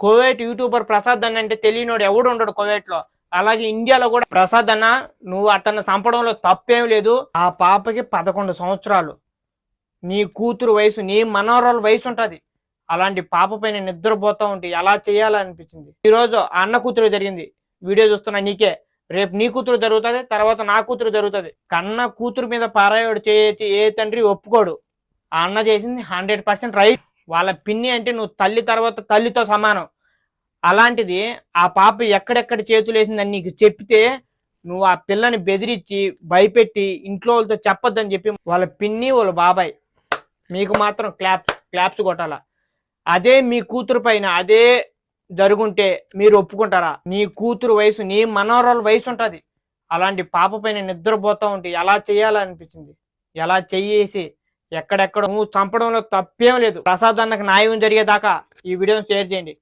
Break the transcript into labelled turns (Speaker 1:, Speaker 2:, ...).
Speaker 1: Kuwait YouTuber Prasad అన్న అంటే తెలియనోడు ఎవడు ఉండడు కువైట్ లో. అలాగే ఇండియాలో కూడా ప్రసాద్ అన్న నువ్వు అతన్ని చంపడంలో తప్పేం లేదు. ఆ పాపకి 11 సంవత్సరాలు, నీ కూతురు వయసు, నీ మనవరాల వయసు ఉంటది. అలాంటి పాప పైన నిద్రపోతా ఉంటే ఎలా చేయాలనిపించింది. ఈ రోజు ఆ అన్న కూతురు జరిగింది, వీడియో చూస్తున్నా నీకే. రేపు నీ కూతురు జరుగుతుంది, తర్వాత నా కూతురు జరుగుతుంది. కన్న కూతురు మీద పారాయోడు చేయొచ్చు, ఏ తండ్రి ఒప్పుకోడు. ఆ అన్న చేసింది 100% రైట్. వాళ్ళ పిన్ని అంటే నువ్వు తల్లి తర్వాత తల్లితో సమానం. అలాంటిది ఆ పాప ఎక్కడెక్కడ చేతులు వేసిందని నీకు చెప్తే నువ్వు ఆ పిల్లని బెదిరించి భయపెట్టి ఇంట్లో వాళ్ళతో చెప్పొద్దని చెప్పి వాళ్ళ పిన్ని వాళ్ళ బాబాయ్ మీకు మాత్రం క్లాప్స్ కొట్టాల. అదే మీ కూతురు పైన అదే జరుగుంటే మీరు ఒప్పుకుంటారా? నీ కూతురు వయసు, నీ మనవరాల వయసు ఉంటది. అలాంటి పాప పైన నిద్రపోతా ఉంటే ఎలా చేయాలనిపించింది. ఎలా చెయ్యేసి ఎక్కడెక్కడ నువ్వు చంపడంలో తప్పేం లేదు. ప్రసాద్ అన్నకు న్యాయం జరిగేదాకా ఈ వీడియోని షేర్ చేయండి.